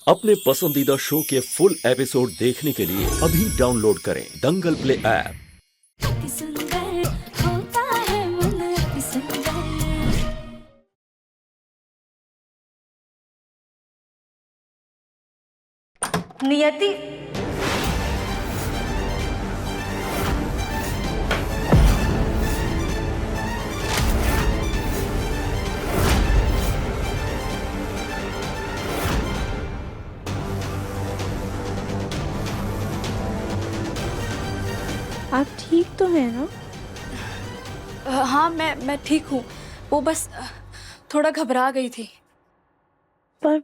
अपने पसंदीदा शो के फुल एपिसोड देखने के लिए अभी डाउनलोड करें दंगल प्ले ऐप। नियति, आप ठीक तो है ना? हाँ, मैं ठीक हूँ। वो बस थोड़ा घबरा गई थी। पर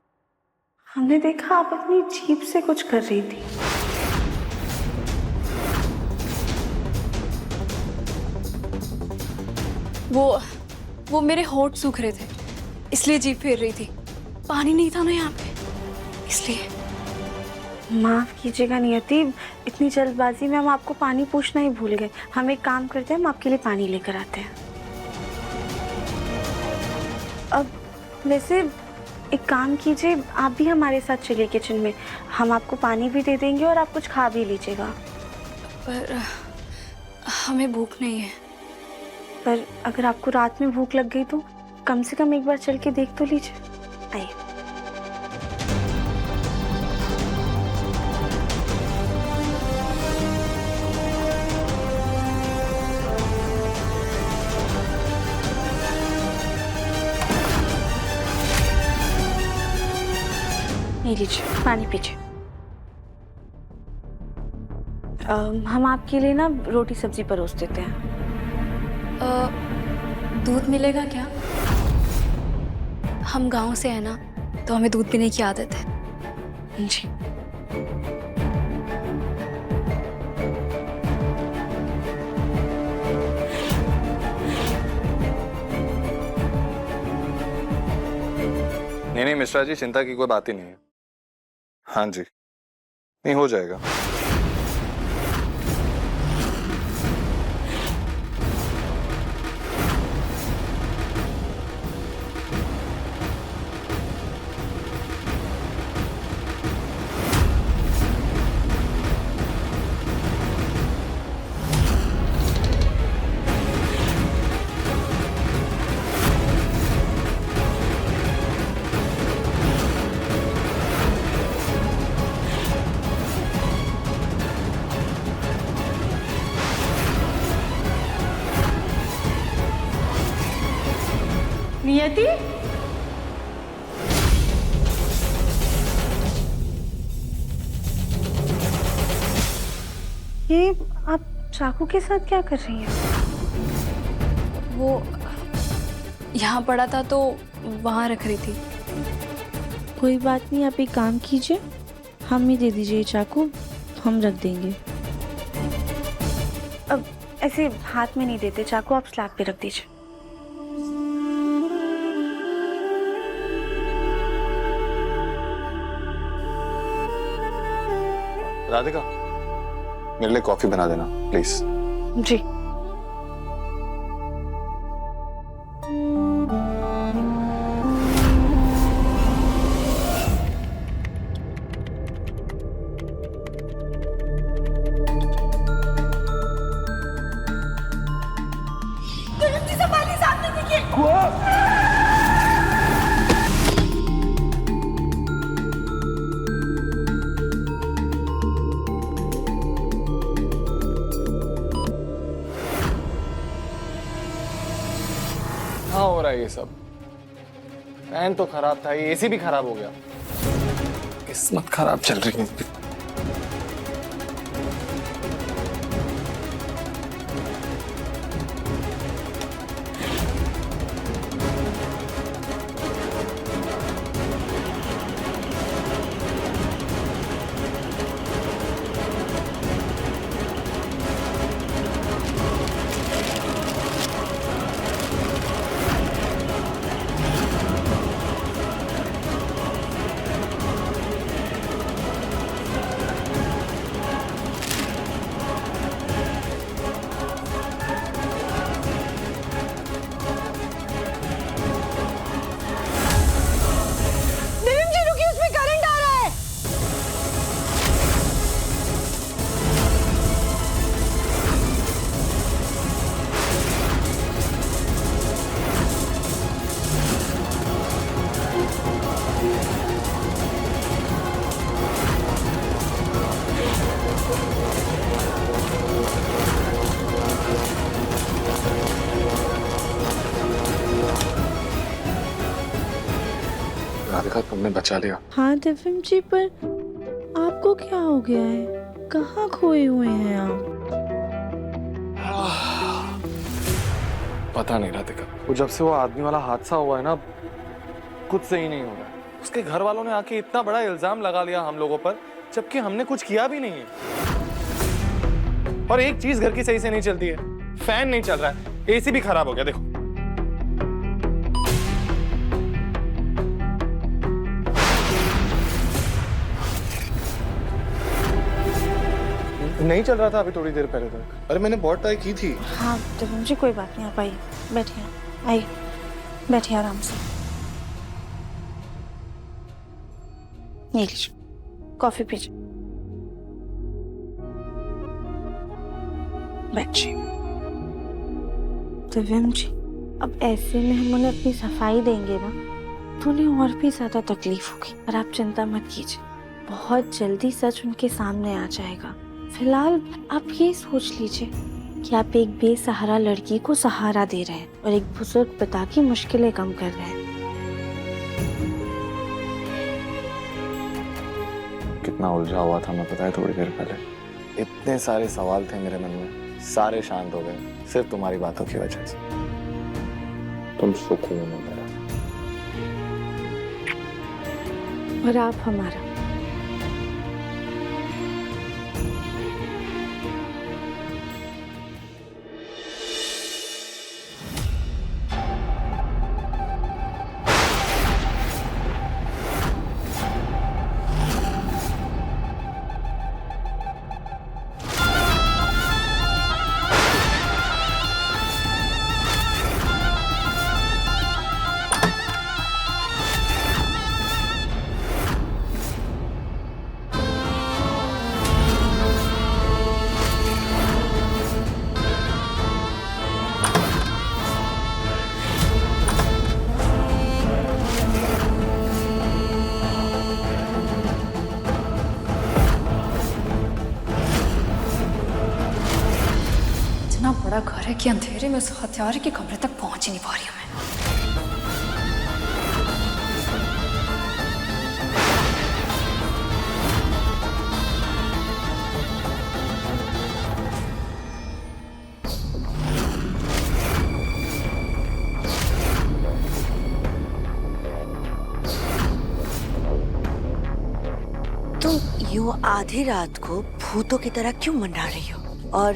हमने देखा आप अपनी जीभ से कुछ कर रही थी। वो मेरे होंठ सूख रहे थे, इसलिए जीभ फेर रही थी। पानी नहीं था ना यहाँ पे, इसलिए। माफ कीजिएगा नियति, इतनी जल्दबाजी में हम आपको पानी पूछना ही भूल गए। हम एक काम करते हैं, हम आपके लिए पानी लेकर आते हैं। अब वैसे एक काम कीजिए, आप भी हमारे साथ चलिए किचन में। हम आपको पानी भी दे देंगे और आप कुछ खा भी लीजिएगा। पर हमें भूख नहीं है। पर अगर आपको रात में भूख लग गई तो कम से कम एक बार चल के देख तो लीजिए। आइए। ये लीजिए, पानी पीजिए। हम आपके लिए ना रोटी सब्जी परोस देते हैं। दूध मिलेगा क्या? हम गांव से हैं ना, तो हमें दूध पीने की आदत है। जी। नहीं मिश्रा जी, चिंता की कोई बात ही नहीं है। हाँ जी, नहीं हो जाएगा। नियति, ये आप चाकू के साथ क्या कर रही हैं? वो यहाँ पड़ा था तो वहाँ रख रही थी। कोई बात नहीं, आप एक काम कीजिए, हम ही दे दीजिए चाकू, हम रख देंगे। अब ऐसे हाथ में नहीं देते चाकू, आप स्लैब पे रख दीजिए। राधिका, मेरे लिए कॉफी बना देना प्लीज। जी। हाँ, हो रहा है ये सब। फैन तो खराब था, ये एसी भी खराब हो गया। किस्मत खराब चल रही है। तुमने बचा लिया। हाँ दिव्यम जी, पर आपको क्या हो गया है? कहाँ खोए हुए हैं आप? पता नहीं राधिका, वो जब से वो आदमी वाला हादसा हुआ है ना, कुछ सही नहीं हो रहा है। उसके घर वालों ने आके इतना बड़ा इल्जाम लगा लिया हम लोगों पर, जबकि हमने कुछ किया भी नहीं है। और एक चीज घर की सही से नहीं चलती है, फैन नहीं चल रहा है, एसी भी खराब हो गया। देखो नहीं चल रहा था अभी थोड़ी देर पहले तक। अरे मैंने बहुत ट्राई की थी। हाँ दिव्यम जी, कोई बात नहीं, आप आइए, बैठिए, आइए, बैठिए आराम से। ये लीजिए, कॉफी पीजिए, बैठिए। दिव्यम जी, अब ऐसे में हम उन्हें अपनी सफाई देंगे ना तो उन्हें और भी ज्यादा तकलीफ होगी। पर आप चिंता मत कीजिए, बहुत जल्दी सच उनके सामने आ जाएगा। फिलहाल आप ये सोच लीजिए कि आप एक बेसहारा लड़की को सहारा दे रहे हैं और एक बुजुर्ग पिता की मुश्किलें कम कर रहे हैं। कितना उलझा हुआ था मैं, पता है थोड़ी देर पहले। इतने सारे सवाल थे मेरे मन में, सारे शांत हो गए सिर्फ तुम्हारी बातों की वजह से। तुम सुकून हो मेरा और आप हमारा। इतना बड़ा घर है कि अंधेरे में उस हत्यारे के कमरे तक पहुंच ही नहीं पा रही हूँ मैं। तुम यूं आधी रात को भूतों की तरह क्यों मंडरा रही हो? और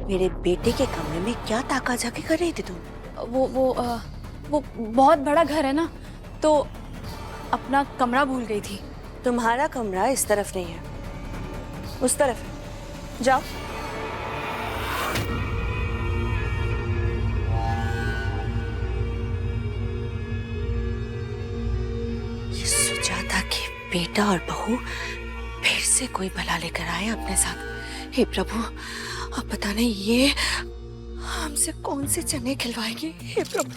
मेरे बेटे के कमरे में क्या ताका झाकी कर रही थी तुम? वो बहुत बड़ा घर है ना, तो अपना कमरा भूल गई थी। तुम्हारा कमरा इस तरफ नहीं है, उस तरफ है। जाओ। ये सुजाता के बेटा और बहू फिर से कोई भला लेकर आए अपने साथ। हे प्रभु, अब पता नहीं ये हमसे कौन से चने खिलवाएंगे। हे प्रभु।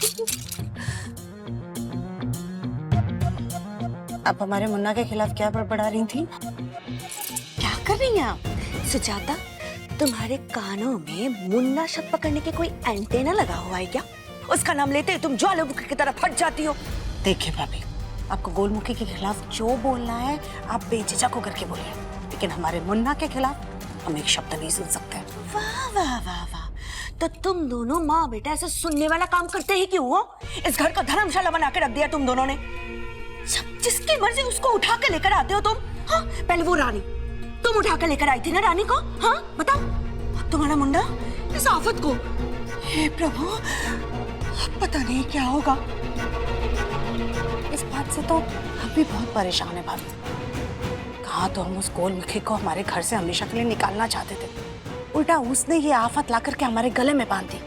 आप हमारे मुन्ना के खिलाफ क्या बड़बड़ा रही थी? क्या कर रही हैं आप? सुजाता, तुम्हारे कानों में मुन्ना शब्द पकड़ने के कोई एंटेना लगा हुआ है क्या? उसका नाम लेते ही तुम ज्वालामुखी की तरह फट जाती हो। देखिए भाभी, आपको गोलमुखी के खिलाफ जो बोलना है आप बेझिझक होकर के बोलिए, लेकिन हमारे मुन्ना के खिलाफ हम एक शब्द नहीं सुन सकते। वाह वाह वाह वाह, तो तुम दोनों माँ बेटा ऐसे सुनने वाला काम करते ही क्यों हो? इस घर को धर्मशाला बना के रख दिया तुम दोनों ने। सब जिसकी मर्जी उसको उठा के लेकर आते हो तुम। हाँ, पहले वो रानी तुम उठा के लेकर आई थी ना रानी को। हाँ बताओ, अब तुम्हारा मुंडा इस आफत को। हे प्रभु, पता नहीं क्या होगा। इस बात से तो हम भी बहुत परेशान है भाभी। कहा तो हम उस गोलमुखी को हमारे घर से हमेशा के लिए निकालना चाहते थे, उल्टा उसने ये आफत ला करके हमारे गले में बांध दी।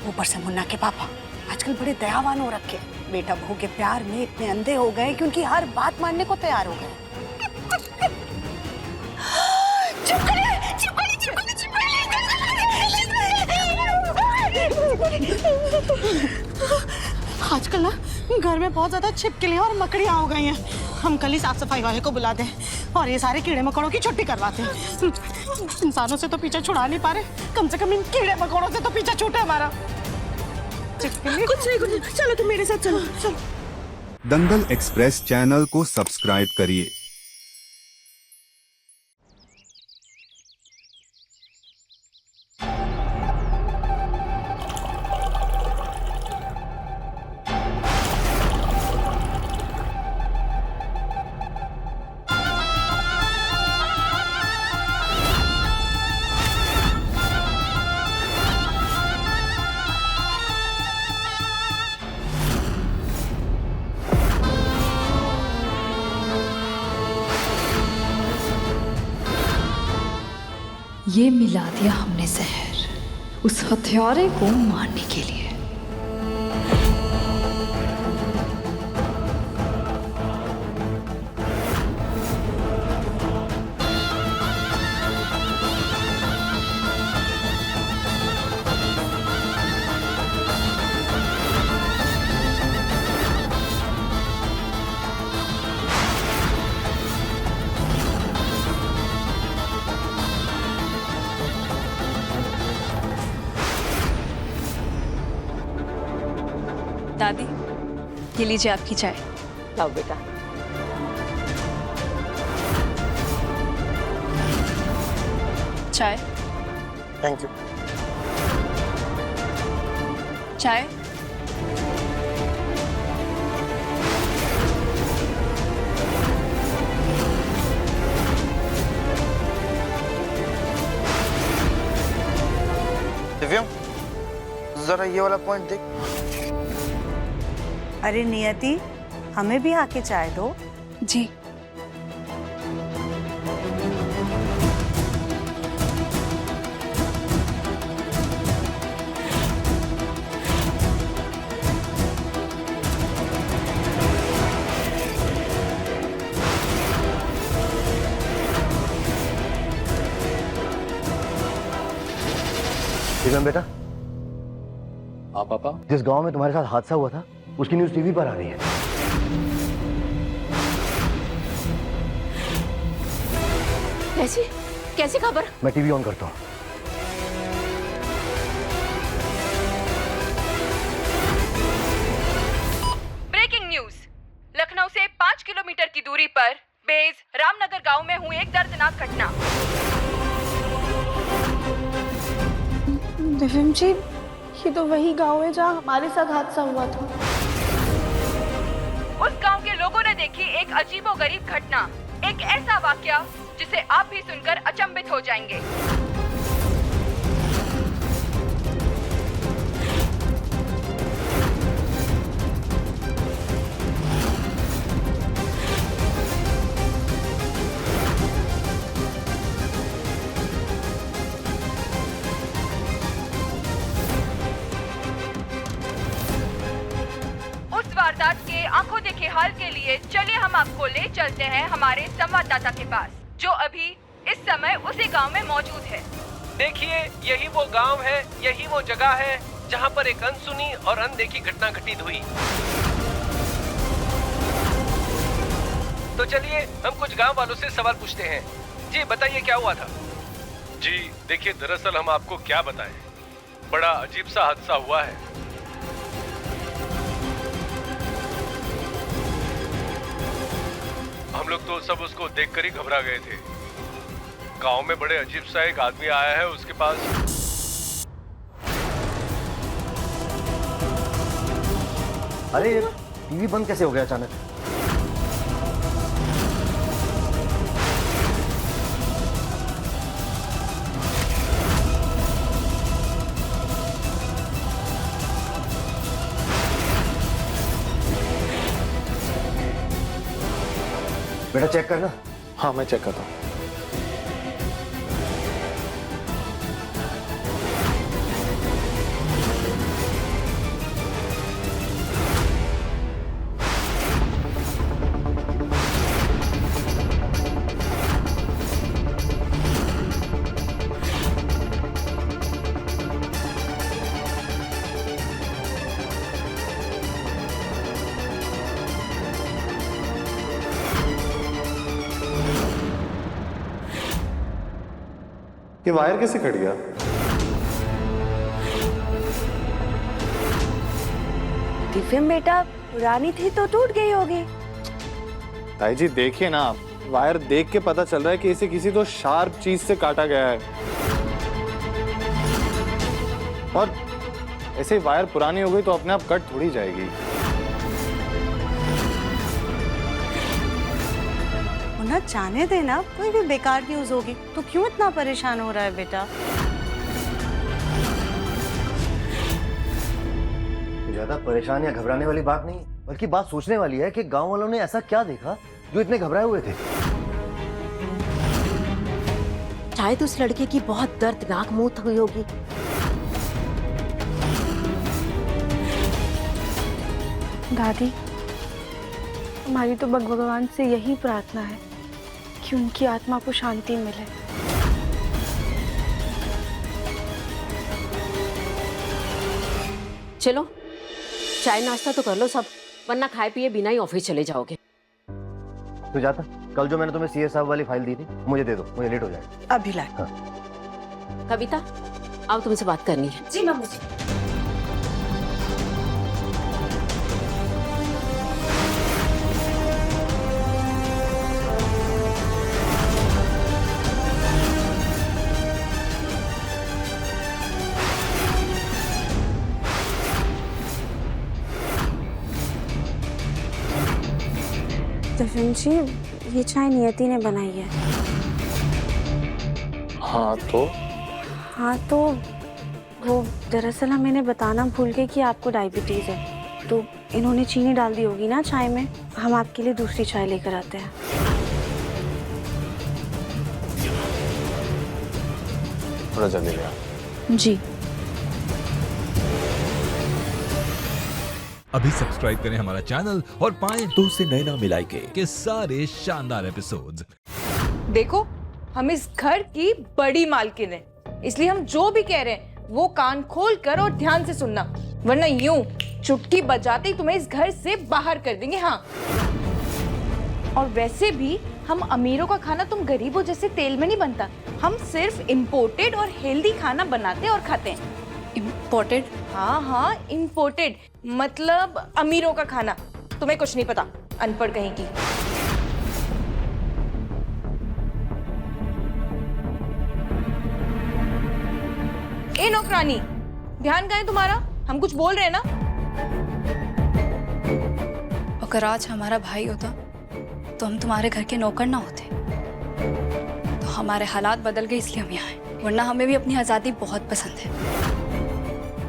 ऊपर से मुन्ना के पापा आजकल बड़े दयावान हो रखे, बेटा बहू के प्यार में इतने अंधे हो गए कि उनकी हर बात मानने को तैयार हो गए। चुप करिए, चुप करिए, चुप करिए, चुप करिए। आजकल ना घर में बहुत ज्यादा छिपकलियां और मकड़ियां हो गई हैं। हम कल ही साफ सफाई वाले को बुला दें और ये सारे कीड़े मकोड़ों की छुट्टी करवाते हैं। इंसानों से तो पीछा छुड़ा नहीं पा रहे, कम से कम इन कीड़े मकोड़ों से तो पीछा छूटे हमारा। कुछ नहीं, चलो तुम मेरे साथ चलो। चलो दंगल एक्सप्रेस चैनल को सब्सक्राइब करिए। ये मिला दिया हमने जहर उस हत्यारे को मारने के लिए। दादी, ये लीजिए आपकी चाय। लाओ बेटा। चाय। Thank you. चाय। दिव्यम, जरा ये वाला पॉइंट देख। अरे नियति, हमें भी आके चाय दो। जी। दिव्यम बेटा, हाँ पापा। जिस गांव में तुम्हारे साथ हादसा हुआ था उसकी न्यूज़ टीवी पर आ रही है। कैसी कैसी खबर? मैं टीवी ऑन करता हूँ। Breaking news. लखनऊ से 5 किलोमीटर की दूरी पर बेज रामनगर गांव में हुई एक दर्दनाक घटना। दिव्यम जी, ये तो वही गांव है जहाँ हमारे साथ हादसा हुआ था। उस गांव के लोगों ने देखी एक अजीबोगरीब घटना, एक ऐसा वाकया जिसे आप भी सुनकर अचंभित हो जाएंगे। वारदात के आंखों देखे हाल के लिए चलिए हम आपको ले चलते हैं हमारे संवाददाता के पास, जो अभी इस समय उसी गांव में मौजूद है। देखिए, यही वो गांव है, यही वो जगह है जहां पर एक अनसुनी और अनदेखी घटना घटित हुई। तो चलिए हम कुछ गांव वालों से सवाल पूछते हैं। जी बताइए, क्या हुआ था? जी देखिए, दरअसल हम आपको क्या बताएं, बड़ा अजीब सा हादसा हुआ है। हम लोग तो सब उसको देखकर ही घबरा गए थे। गांव में बड़े अजीब सा एक आदमी आया है, उसके पास अरे ये टीवी बंद कैसे हो गया अचानक? बेटा चेक करना। हाँ मैं चेक करता हूँ। ये वायर कैसे कट गया? दिव्यम बेटा, पुरानी थी तो टूट गई होगी। ताई जी देखिए ना आप, वायर देख के पता चल रहा है कि इसे किसी तो शार्प चीज से काटा गया है। और ऐसे वायर पुरानी हो गई तो अपने आप कट थोड़ी जाएगी। उन्हें जाने देना, कोई भी बेकार न्यूज होगी तो क्यों इतना परेशान हो रहा है बेटा? ज्यादा परेशान या घबराने वाली बात नहीं, बल्कि बात सोचने वाली है कि गांव वालों ने ऐसा क्या देखा जो इतने घबराए हुए थे। शायद उस लड़के की बहुत दर्दनाक मौत हुई होगी। दादी, हमारी तो भगवान से यही प्रार्थना है कि उनकी आत्मा को शांति मिले। चलो चाय नाश्ता तो कर लो सब, वरना खाए पिए बिना ही ऑफिस चले जाओगे। तो जाता, कल जो मैंने तुम्हें सीए साहब वाली फाइल दी थी मुझे दे दो, मुझे लेट हो जाएगा। अभी लाए। हाँ। कविता, आओ तुमसे बात करनी है। जी मम्मी जी। दफन जी, ये चाय नियति ने बनाई है। हाँ तो वो दरअसल हम इन्हें बताना भूल गए कि आपको डायबिटीज है, तो इन्होंने चीनी डाल दी होगी ना चाय में। हम आपके लिए दूसरी चाय लेकर आते हैं। थोड़ा जल्दी ले आओ। जी। अभी सब्सक्राइब करें हमारा चैनल और पाएं तुझसे नैना मिलाई के सारे शानदार एपिसोड्स। देखो, हम इस घर की बड़ी मालकिन है, इसलिए हम जो भी कह रहे हैं वो कान खोल कर और ध्यान से सुनना, वरना यूं चुटकी बजाते ही तुम्हें इस घर से बाहर कर देंगे। हाँ, और वैसे भी हम अमीरों का खाना तुम गरीबों जैसे तेल में नहीं बनता। हम सिर्फ इम्पोर्टेड और हेल्दी खाना बनाते और खाते हैं। इम्पोर्टेड? हाँ, इम्पोर्टेड मतलब अमीरों का खाना। तुम्हें कुछ नहीं पता, अनपढ़ कहीं की। ए नौकरानी, ध्यान कहाँ है तुम्हारा? हम कुछ बोल रहे हैं ना। अगर आज हमारा भाई होता तो हम तुम्हारे घर के नौकर ना होते। तो हमारे हालात बदल गए इसलिए हम यहाँ आए, वरना हमें भी अपनी आज़ादी बहुत पसंद है।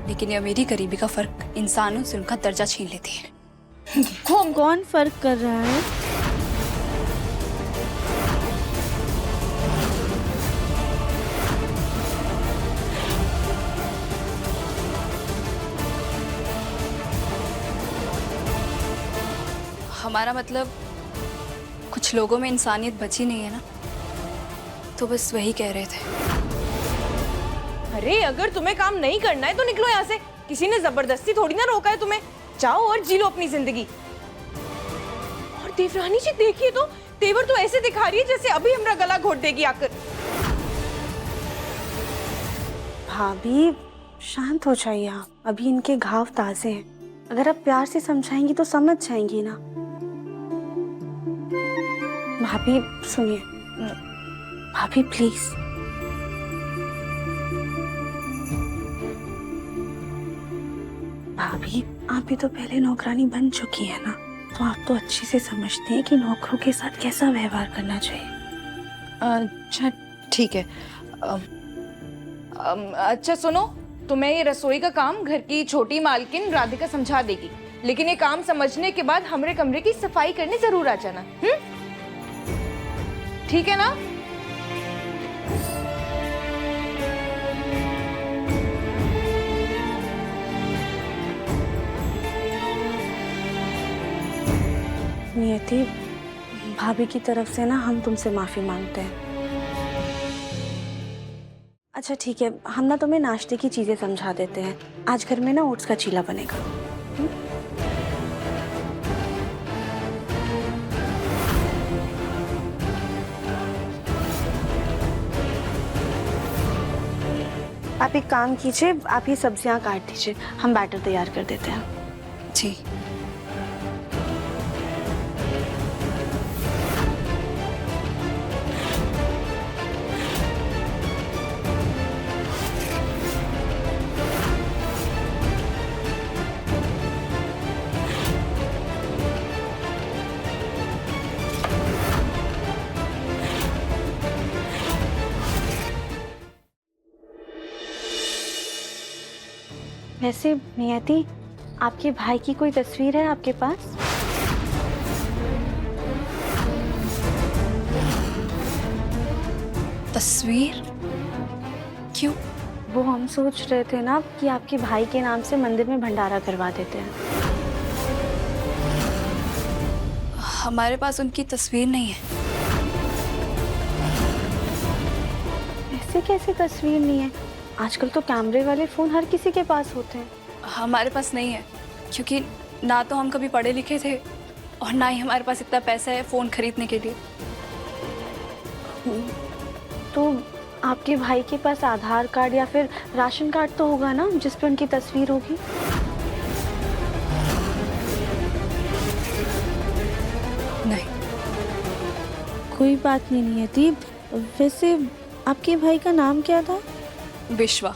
लेकिन ये अमीरी गरीबी का फर्क इंसानों से उनका दर्जा छीन लेती है। कौन फर्क कर रहा है? हमारा मतलब कुछ लोगों में इंसानियत बची नहीं है ना, तो बस वही कह रहे थे। अरे अगर तुम्हें काम नहीं करना है तो निकलो यहाँ से। किसी ने जबरदस्ती थोड़ी ना रोका है तुम्हें। जाओ और जी लो अपनी जिंदगी। और देवरानी जी देखिए तो, तेवर तो ऐसे दिखा रही है जैसे अभी हमारा गला घोट देगी आकर। भाभी शांत हो जाइए आप, अभी इनके घाव ताजे हैं। अगर आप प्यार से समझाएंगी तो समझ जाएंगी ना। भाभी सुनिए, भाभी प्लीज। भाभी आप भी तो पहले नौकरानी बन चुकी है ना, तो आप तो अच्छे से समझते हैं कि नौकरों के साथ कैसा व्यवहार करना चाहिए। अच्छा ठीक है। अच्छा सुनो, तुम्हें ये रसोई का काम घर की छोटी मालकिन राधिका समझा देगी, लेकिन ये काम समझने के बाद हमारे कमरे की सफाई करने जरूर आ जाना। ठीक है ना? नियति, भाभी की तरफ से ना हम तुमसे माफी मांगते हैं। अच्छा ठीक है, हम ना तुम्हें नाश्ते की चीजें समझा देते हैं। आज घर में ना ओट्स का चीला बनेगा। आप एक काम कीजिए, आप ये सब्जियां काट दीजिए, हम बैटर तैयार कर देते हैं। जी। वैसे नियति, आपके भाई की कोई तस्वीर है आपके पास? तस्वीर? क्यों? वो हम सोच रहे थे ना कि आपके भाई के नाम से मंदिर में भंडारा करवा देते हैं। हमारे पास उनकी तस्वीर नहीं है। ऐसे कैसे तस्वीर नहीं है? आजकल तो कैमरे वाले फोन हर किसी के पास होते हैं। हमारे पास नहीं है, क्योंकि ना तो हम कभी पढ़े लिखे थे और ना ही हमारे पास इतना पैसा है फोन खरीदने के लिए। तो आपके भाई के पास आधार कार्ड या फिर राशन कार्ड तो होगा ना, जिस पे उनकी तस्वीर होगी? नहीं। कोई बात नहीं नियति। वैसे आपके भाई का नाम क्या था? विश्वा।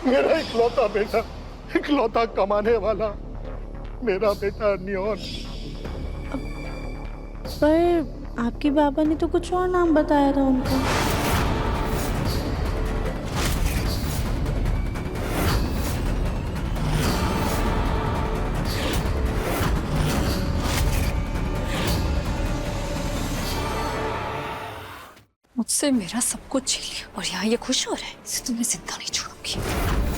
मेरा इकलौता बेटा, इकलौता कमाने वाला मेरा बेटा नियॉन। पर आपके बाबा ने तो कुछ और नाम बताया था उनका। मुझसे मेरा सब कुछ छीन लिया और यहाँ ये खुश हो रहे हैं। इसे तो मैं जिंदा नहीं छोड़ूंगी।